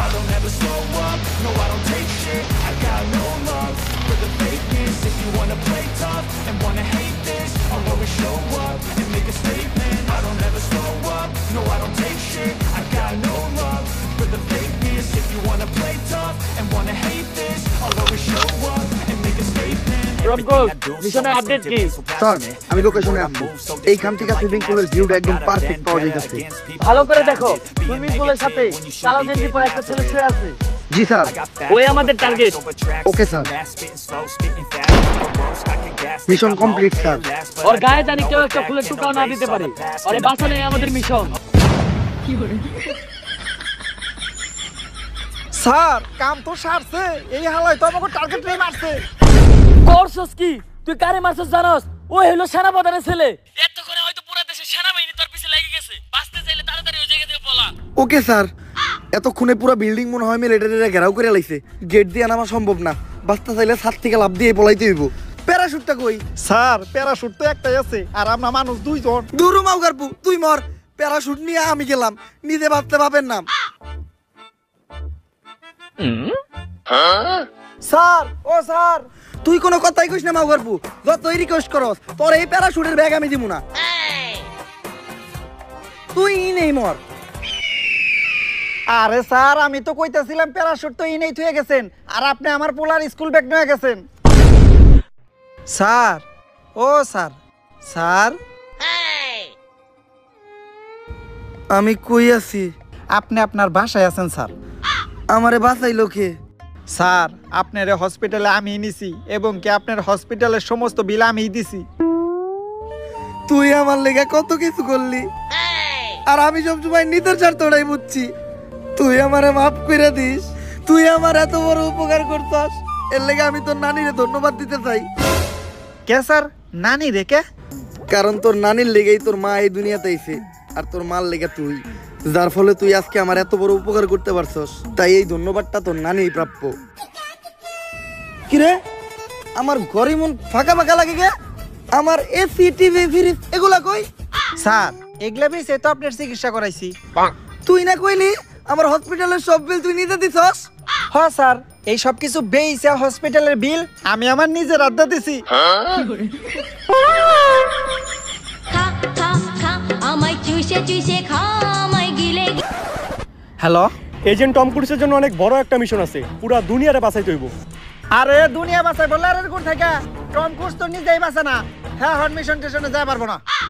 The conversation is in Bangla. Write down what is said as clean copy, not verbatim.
I don't ever slow up, no I don't take shit. I got no love for the fakeness. If you wanna play tough and wanna hate this, I'll always show up and make a statement. I don't ever slow up, no I don't take shit. I got no love for the fakeness. If you wanna play tough and wanna hate this, I'll always show up and make a statement. মিশনের আপডেট কি? স্যার আমি লোকেশনে আছি। এইখান থেকে সুইমিং পুলের ভিউটা একদম পারফেক্ট পাওয়া যাইতেছে। ভালো করে দেখো, সুইমিং পুলের সাথে কালো গেঞ্জি পরে একটা ছেলে শুয়ে আছে। জি স্যার, ওই আমাদের target. Okay sir, mission complete sir. ওর গায়ে জানি কেউ একটা ফুলের টুকরাও না দিতে পারে। আরে বাঁচানোই আমাদের মিশন। স্যার কাম তো সারছে, এই হালাই তো আমাকে টার্গেট নিয়ে মারছে। করছস কি? তুই কারে মারছস জানোস? ও হলো সেনাপ্রধানের ছেলে। এতক্ষণে হয়তো পুরো দেশের সেনাবাহিনী তোর পিছে লেগে গেছে। বাঁচতে চাইলে তাড়াতাড়ি ওই জায়গা থেকে পলা। ওকে স্যার, এতক্ষণে পুরো বিল্ডিং মনে হয় মিলিটারিরা ঘেরাও করে লাইছে। গেট দিয়ে নামা সম্ভব না, বাঁচতে চাইলে ছাদ থেকে লাফ দিয়ে পলাইতে হইব। প্যারাশুটটা কই? স্যার প্যারাশুট তো একটাই আছে, আর আমরা মানুষ দুইজন। দূর মাউগারপু, তুই মর। প্যারাশুট নিয়ে আমি গেলাম, নিজে বাঁচতে পাবেন না। স্যার ও স্যার, তুই কোনো কথাই কইস না মাউগারপু। যতই রিকোয়েস্ট করস, তোর এই প্যারাশুটের ব্যাগ আমি দিমু না। তুই নেই মর। আরে স্যার আমি তো কইতাছিলাম প্যারাশুট তো ইনেই থুয়ে গেছেন, আর আপনি আমার পোলার স্কুল ব্যাগ নিয়ে গেছেন। স্যার ও স্যার, স্যার আমি কই আছি? আপনি আপনার বাসায় আছেন স্যার। আমারে বাঁচাইলো কে? স্যার আপনার হসপিটালে আমি নিছি, এবং কি আপনার হসপিটালের সমস্ত বিল আমি দিছি। তুই আমার লেগে কত কিছু করলি, আর আমি সবসময় নিতের স্বার্থটাই বুঝছি। তুই আমারে মাফ করে দিস। তুই আমার এত বড় উপকার করছস, এর লেগে আমি তোর নানিরে ধন্যবাদ দিতে চাই। কে স্যার? নানি রেখে? কারণ তোর নানির লেগেই তোর মা এই দুনিয়াতে আইছে, আর তোর মার লেগে তুই, যার ফলে তুই আজকে আমার এত বড় উপকার করতে পারছস। তাই এই ধন্যবাদটা তোর নানিই প্রাপ্য। কিরে, আমার ঘরে মন ফাঁকা ফাঁকা লাগে গে? আমার এসি টিভি ফ্রিজ এগুলা কই? স্যার এগুলা বিষয়ে তো আপনার চিকিৎসা করাইছি। তুই না কইলি আমার হসপিটালের সব বিল তুই নিজে দিছস? হ্যাঁ স্যার, এই সব কিছু বেইছে হসপিটালের বিল আমি আমার নিজের আড্ডা দিছি। হ্যালো, এজেন্ট টম ক্রুজের জন্য অনেক বড় একটা মিশন আছে, পুরো দুনিয়ারে বাঁচাইতে হইব। আরে দুনিয়া বাঁচাই বললে আর কোন থেকে? টম ক্রুজ তো নিজেই বাঁচে না। হ্যাঁ, হট মিশন টেশনে যাই পারবো না।